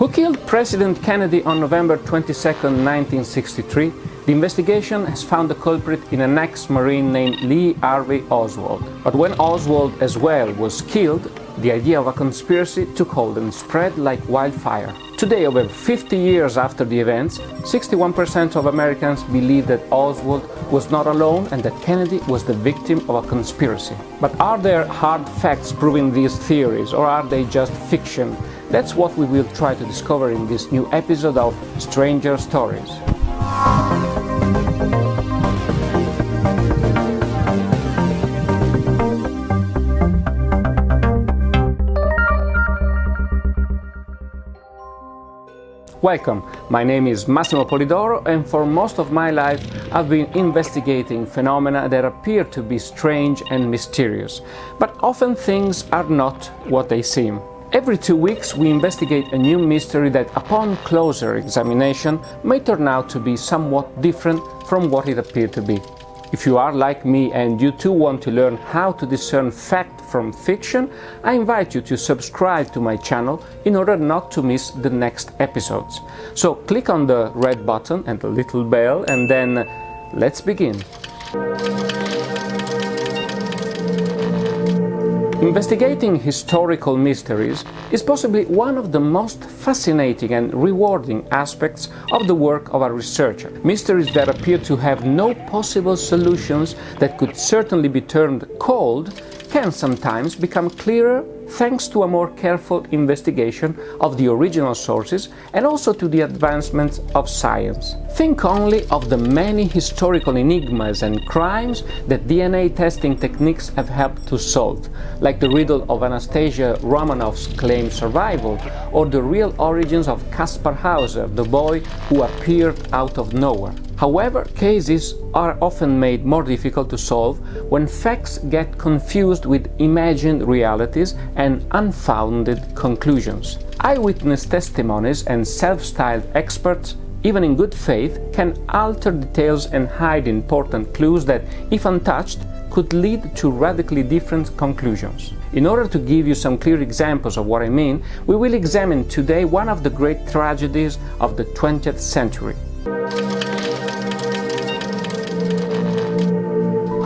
Who killed President Kennedy on November 22, 1963? The investigation has found the culprit in an ex-Marine named Lee Harvey Oswald. But when Oswald as well was killed, the idea of a conspiracy took hold and spread like wildfire. Today, over 50 years after the events, 61% of Americans believe that Oswald was not alone and that Kennedy was the victim of a conspiracy. But are there hard facts proving these theories, or are they just fiction? That's what we will try to discover in this new episode of Stranger Stories. Welcome, my name is Massimo Polidoro, and for most of my life I've been investigating phenomena that appear to be strange and mysterious. But often things are not what they seem. Every 2 weeks we investigate a new mystery that, upon closer examination, may turn out to be somewhat different from what it appeared to be. If you are like me and you too want to learn how to discern fact from fiction, I invite you to subscribe to my channel in order not to miss the next episodes. So click on the red button and the little bell, and then let's begin. Investigating historical mysteries is possibly one of the most fascinating and rewarding aspects of the work of a researcher. Mysteries that appear to have no possible solutions, that could certainly be termed cold, can sometimes become clearer thanks to a more careful investigation of the original sources and also to the advancements of science. Think only of the many historical enigmas and crimes that DNA testing techniques have helped to solve, like the riddle of Anastasia Romanov's claimed survival, or the real origins of Kaspar Hauser, the boy who appeared out of nowhere. However, cases are often made more difficult to solve when facts get confused with imagined realities and unfounded conclusions. Eyewitness testimonies and self-styled experts, even in good faith, can alter details and hide important clues that, if untouched, could lead to radically different conclusions. In order to give you some clear examples of what I mean, we will examine today one of the great tragedies of the 20th century.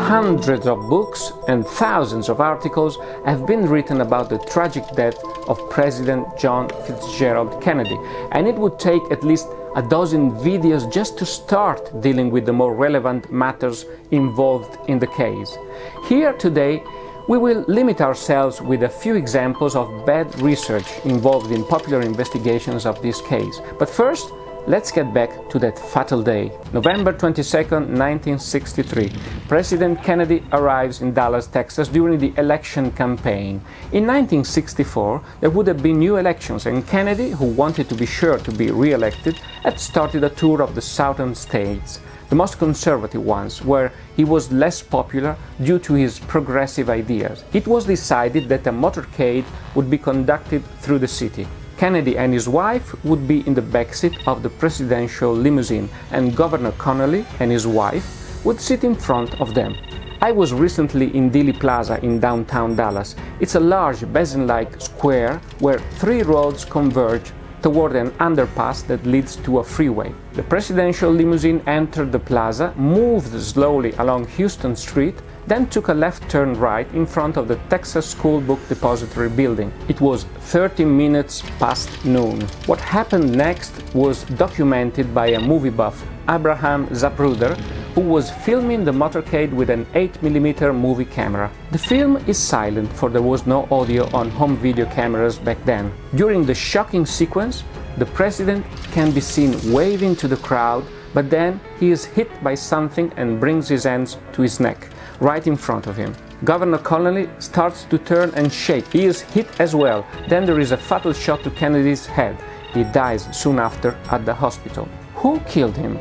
Hundreds of books and thousands of articles have been written about the tragic death of President John Fitzgerald Kennedy, and it would take at least a dozen videos just to start dealing with the more relevant matters involved in the case. Here today, we will limit ourselves with a few examples of bad research involved in popular investigations of this case. But first, let's get back to that fatal day. November 22, 1963. President Kennedy arrives in Dallas, Texas during the election campaign. In 1964, there would have been new elections, and Kennedy, who wanted to be sure to be re-elected, had started a tour of the southern states, the most conservative ones, where he was less popular due to his progressive ideas. It was decided that a motorcade would be conducted through the city. Kennedy and his wife would be in the backseat of the presidential limousine, and Governor Connolly and his wife would sit in front of them. I was recently in Dealey Plaza in downtown Dallas. It's a large basin-like square where 3 roads converge toward an underpass that leads to a freeway. The presidential limousine entered the plaza, moved slowly along Houston Street, then took a left turn right in front of the Texas School Book Depository building. It was 30 minutes past noon. What happened next was documented by a movie buff, Abraham Zapruder, who was filming the motorcade with an 8mm movie camera. The film is silent, for there was no audio on home video cameras back then. During the shocking sequence, the president can be seen waving to the crowd, but then he is hit by something and brings his hands to his neck, right in front of him. Governor Connolly starts to turn and shake. He is hit as well. Then there is a fatal shot to Kennedy's head. He dies soon after at the hospital. Who killed him?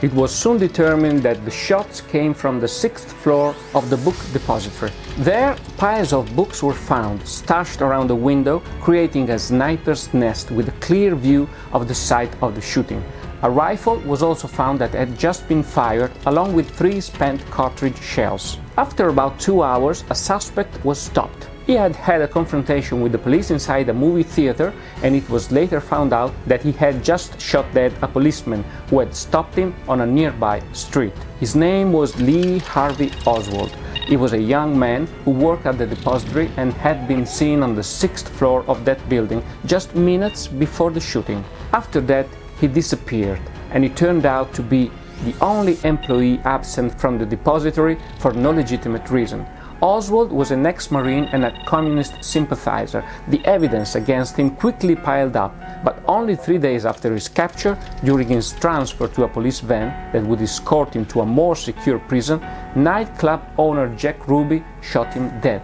It was soon determined that the shots came from the 6th floor of the book depository. There, piles of books were found, stashed around the window, creating a sniper's nest with a clear view of the site of the shooting. A rifle was also found that had just been fired, along with 3 spent cartridge shells. After about 2 hours, a suspect was stopped. He had had a confrontation with the police inside a movie theater, and it was later found out that he had just shot dead a policeman who had stopped him on a nearby street. His name was Lee Harvey Oswald. He was a young man who worked at the depository and had been seen on the 6th floor of that building just minutes before the shooting. After that, he disappeared, and he turned out to be the only employee absent from the depository for no legitimate reason. Oswald was an ex-Marine and a communist sympathizer. The evidence against him quickly piled up, but only 3 days after his capture, during his transfer to a police van that would escort him to a more secure prison, nightclub owner Jack Ruby shot him dead.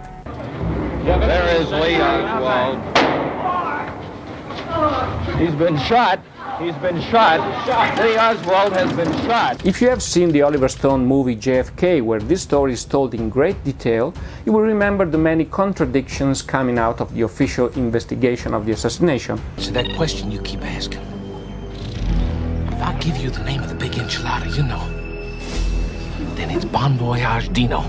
There is Lee Oswald. He's been shot. He's been shot. Lee Oswald has been shot. If you have seen the Oliver Stone movie JFK, where this story is told in great detail, you will remember the many contradictions coming out of the official investigation of the assassination. So that question you keep asking, if I give you the name of the big enchilada, you know, then it's Bon Voyage Dino.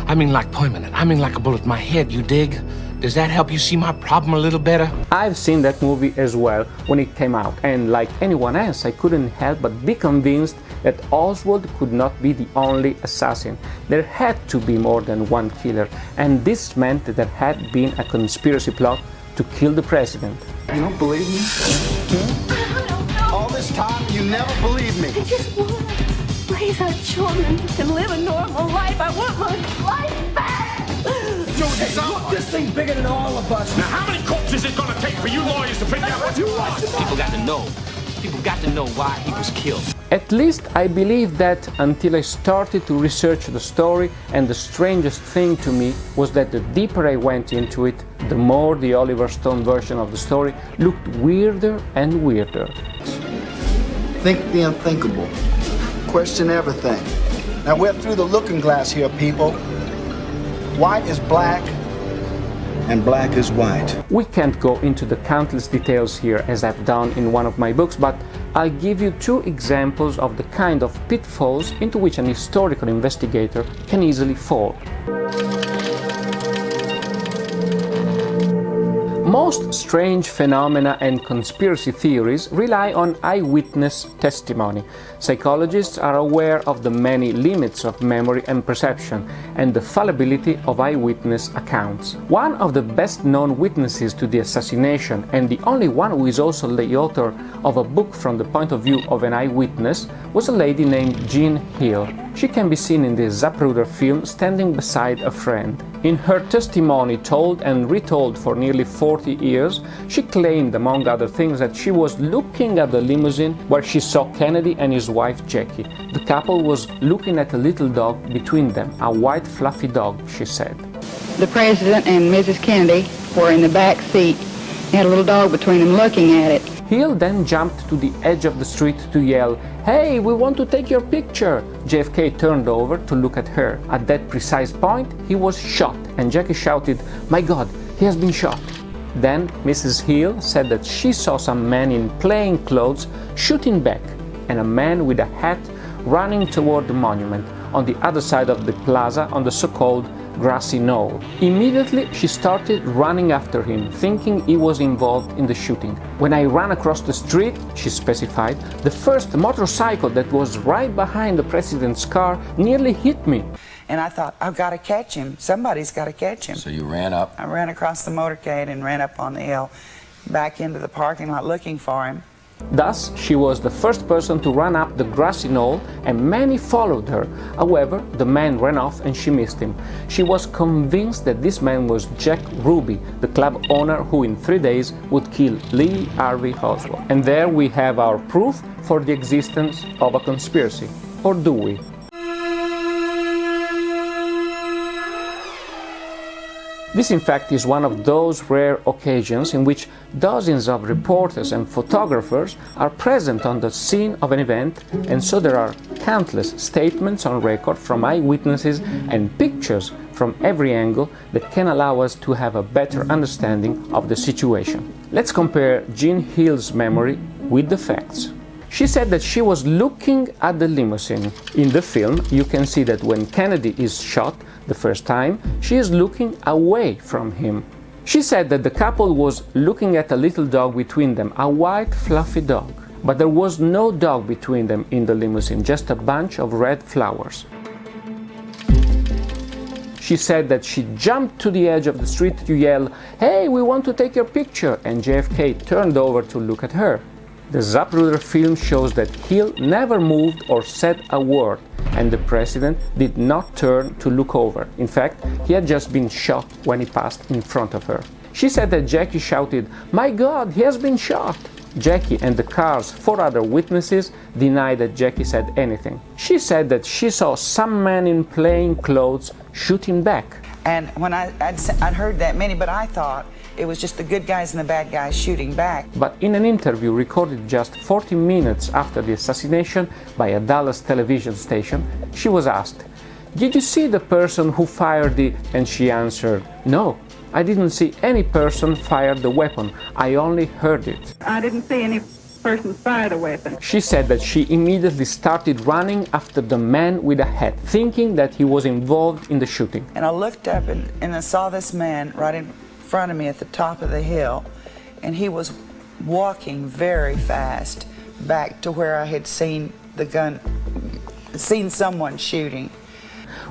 I mean like permanent. I mean like a bullet in my head, you dig? Does that help you see my problem a little better? I've seen that movie as well when it came out, and like anyone else, I couldn't help but be convinced that Oswald could not be the only assassin. There had to be more than one killer, and this meant that there had been a conspiracy plot to kill the president. You don't believe me? All this time, you never believed me. I just want to raise our children and live a normal life. I want my life back. Look, this thing's bigger than all of us. Now, how many corpses is it gonna take for you lawyers to figure out what you want? People got to know. People got to know why he was killed. At least I believed that until I started to research the story, and the strangest thing to me was that the deeper I went into it, the more the Oliver Stone version of the story looked weirder and weirder. Think the unthinkable. Question everything. Now we're through the looking glass here, people. White is black, and black is white. We can't go into the countless details here as I've done in one of my books, but I'll give you 2 examples of the kind of pitfalls into which an historical investigator can easily fall. Most strange phenomena and conspiracy theories rely on eyewitness testimony. Psychologists are aware of the many limits of memory and perception, and the fallibility of eyewitness accounts. One of the best-known witnesses to the assassination, and the only one who is also the author of a book from the point of view of an eyewitness, was a lady named Jean Hill. She can be seen in the Zapruder film standing beside a friend. In her testimony, told and retold for nearly 40 years, she claimed, among other things, that she was looking at the limousine where she saw Kennedy and his wife Jackie. The couple was looking at a little dog between them, a white fluffy dog, she said. The President and Mrs. Kennedy were in the back seat. They had a little dog between them looking at it. Hill then jumped to the edge of the street to yell, "Hey, we want to take your picture!" JFK turned over to look at her. At that precise point, he was shot, and Jackie shouted, "My God, he has been shot!" Then Mrs. Hill said that she saw some man in plain clothes shooting back, and a man with a hat running toward the monument on the other side of the plaza on the so-called grassy knoll. Immediately she started running after him, thinking he was involved in the shooting. "When I ran across the street," she specified, "the first motorcycle that was right behind the president's car nearly hit me." And I thought, I've got to catch him. Somebody's got to catch him. So you ran up? I ran across the motorcade and ran up on the hill, back into the parking lot looking for him. Thus, she was the first person to run up the grassy knoll, and many followed her. However, the man ran off and she missed him. She was convinced that this man was Jack Ruby, the club owner who in 3 days would kill Lee Harvey Oswald. And there we have our proof for the existence of a conspiracy. Or do we? This, in fact, is one of those rare occasions in which dozens of reporters and photographers are present on the scene of an event, and so there are countless statements on record from eyewitnesses and pictures from every angle that can allow us to have a better understanding of the situation. Let's compare Jean Hill's memory with the facts. She said that she was looking at the limousine. In the film, you can see that when Kennedy is shot, The first time, she is looking away from him. She said that the couple was looking at a little dog between them, a white fluffy dog. But there was no dog between them in the limousine, just a bunch of red flowers. She said that she jumped to the edge of the street to yell, "Hey, we want to take your picture," and JFK turned over to look at her. The Zapruder film shows that Hill never moved or said a word, and the president did not turn to look over. In fact, he had just been shot when he passed in front of her. She said that Jackie shouted, "My God, he has been shot!" Jackie and the car's 4 other witnesses denied that Jackie said anything. She said that she saw some man in plain clothes shooting back. And when I'd heard that many, but I thought it was just the good guys and the bad guys shooting back. But in an interview recorded just 40 minutes after the assassination by a Dallas television station, she was asked, "Did you see the person who fired the..." And she answered, "No. I didn't see any person fire the weapon. I only heard it." I didn't see any person fire the weapon. She said that she immediately started running after the man with a hat, thinking that he was involved in the shooting. And I looked up and I saw this man right in front of me at the top of the hill, and he was walking very fast back to where I had seen someone shooting.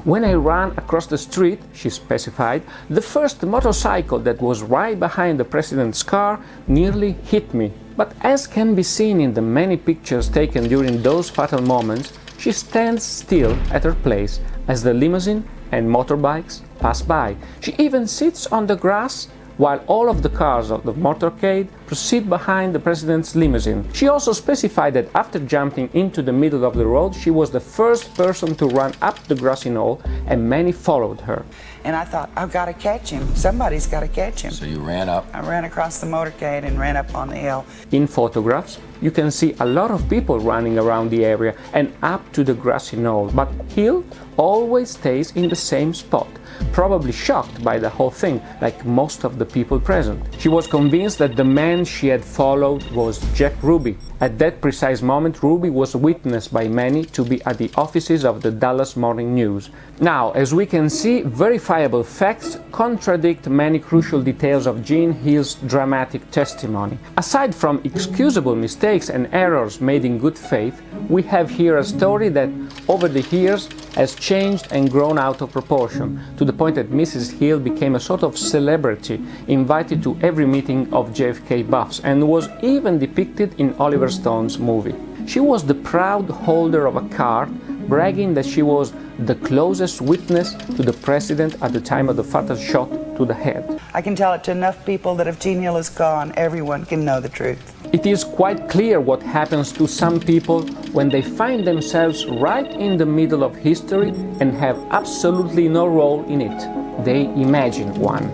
When I ran across the street, she specified, the first motorcycle that was right behind the president's car nearly hit me. But as can be seen in the many pictures taken during those fatal moments, she stands still at her place as the limousine and motorbikes pass by. She even sits on the grass while all of the cars of the motorcade proceed behind the president's limousine. She also specified that after jumping into the middle of the road, she was the first person to run up the grassy knoll, and many followed her. And I thought, I've got to catch him. Somebody's got to catch him. So you ran up? I ran across the motorcade and ran up on the hill. In photographs, you can see a lot of people running around the area and up to the grassy knoll, but Hill always stays in the same spot, probably shocked by the whole thing, like most of the people present. She was convinced that the man she had followed was Jack Ruby. At that precise moment, Ruby was witnessed by many to be at the offices of the Dallas Morning News. Now, as we can see, verifiable facts contradict many crucial details of Jean Hill's dramatic testimony. Aside from excusable mistakes and errors made in good faith, we have here a story that, over the years, has changed and grown out of proportion, to the point that Mrs. Hill became a sort of celebrity, invited to every meeting of JFK buffs, and was even depicted in Oliver Stone's movie. She was the proud holder of a card, bragging that she was the closest witness to the president at the time of the fatal shot to the head. I can tell it to enough people that if Jean Hill is gone, everyone can know the truth. It is quite clear what happens to some people when they find themselves right in the middle of history and have absolutely no role in it. They imagine one.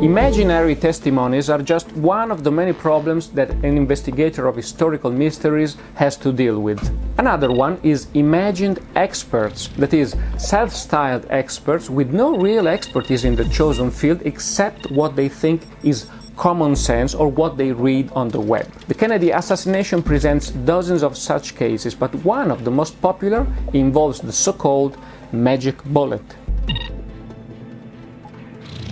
Imaginary testimonies are just one of the many problems that an investigator of historical mysteries has to deal with. Another one is imagined experts, that is, self-styled experts with no real expertise in the chosen field except what they think is common sense or what they read on the web. The Kennedy assassination presents dozens of such cases, but one of the most popular involves the so-called magic bullet.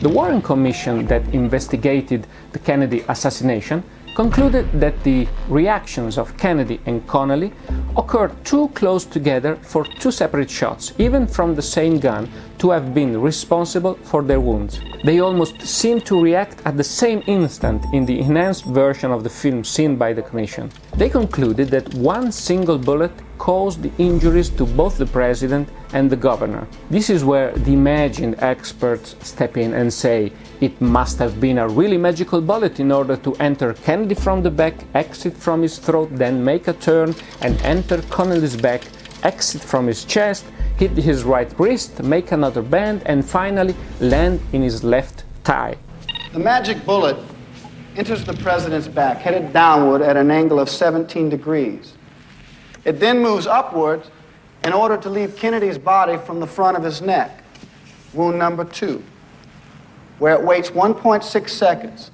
The Warren Commission that investigated the Kennedy assassination concluded that the reactions of Kennedy and Connally occurred too close together for two separate shots, even from the same gun, to have been responsible for their wounds. They almost seemed to react at the same instant in the enhanced version of the film seen by the Commission. They concluded that one single bullet caused the injuries to both the president and the governor. This is where the imagined experts step in and say it must have been a really magical bullet in order to enter Kennedy from the back, exit from his throat, then make a turn and enter Connally's back, exit from his chest, hit his right wrist, make another bend, and finally land in his left thigh. The magic bullet enters the president's back, headed downward at an angle of 17 degrees. It then moves upwards in order to leave Kennedy's body from the front of his neck, wound number 2, where it waits 1.6 seconds,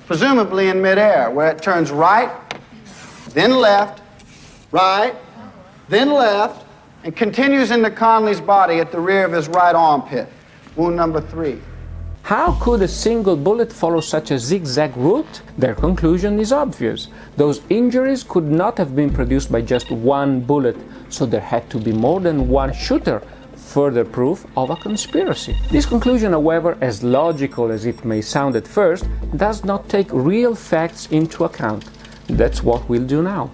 presumably in midair, where it turns right, then left, right, then left, and continues into Conley's body at the rear of his right armpit. Wound number 3. How could a single bullet follow such a zigzag route? Their conclusion is obvious. Those injuries could not have been produced by just one bullet, so there had to be more than one shooter. Further proof of a conspiracy. This conclusion, however, as logical as it may sound at first, does not take real facts into account. That's what we'll do now.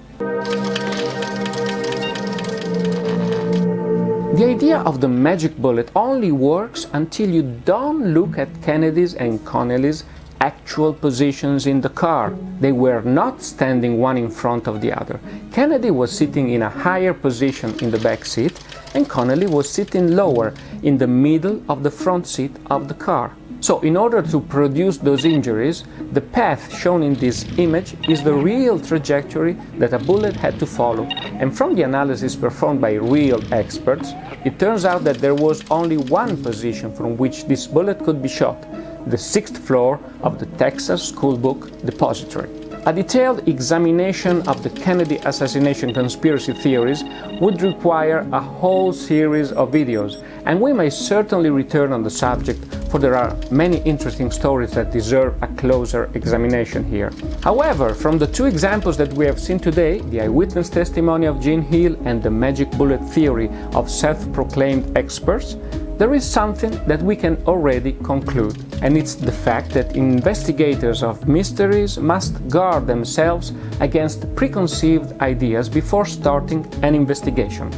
The idea of the magic bullet only works until you don't look at Kennedy's and Connelly's actual positions in the car. They were not standing one in front of the other. Kennedy was sitting in a higher position in the back seat, and Connelly was sitting lower in the middle of the front seat of the car. So in order to produce those injuries, the path shown in this image is the real trajectory that a bullet had to follow. And from the analysis performed by real experts, it turns out that there was only one position from which this bullet could be shot: the 6th floor of the Texas School Book Depository. A detailed examination of the Kennedy assassination conspiracy theories would require a whole series of videos, and we may certainly return on the subject, for there are many interesting stories that deserve a closer examination here. However, from the two examples that we have seen today, the eyewitness testimony of Jean Hill and the magic bullet theory of self-proclaimed experts, there is something that we can already conclude, and it's the fact that investigators of mysteries must guard themselves against preconceived ideas before starting an investigation.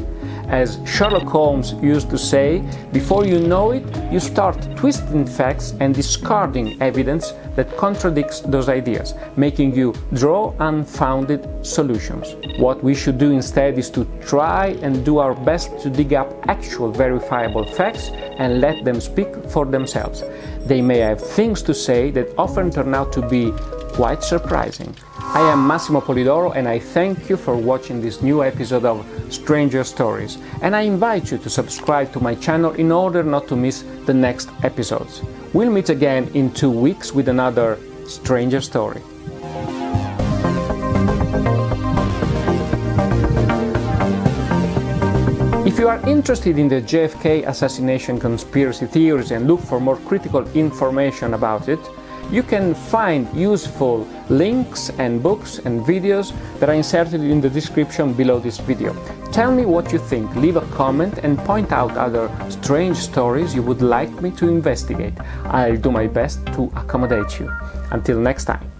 As Sherlock Holmes used to say, before you know it, you start twisting facts and discarding evidence that contradicts those ideas, making you draw unfounded solutions. What we should do instead is to try and do our best to dig up actual verifiable facts and let them speak for themselves. They may have things to say that often turn out to be quite surprising. I am Massimo Polidoro, and I thank you for watching this new episode of Stranger Stories, and I invite you to subscribe to my channel in order not to miss the next episodes. We'll meet again in 2 weeks with another Stranger Story. If you are interested in the JFK assassination conspiracy theories and look for more critical information about it, you can find useful links and books and videos that are inserted in the description below this video. Tell me what you think, leave a comment and point out other strange stories you would like me to investigate. I'll do my best to accommodate you. Until next time.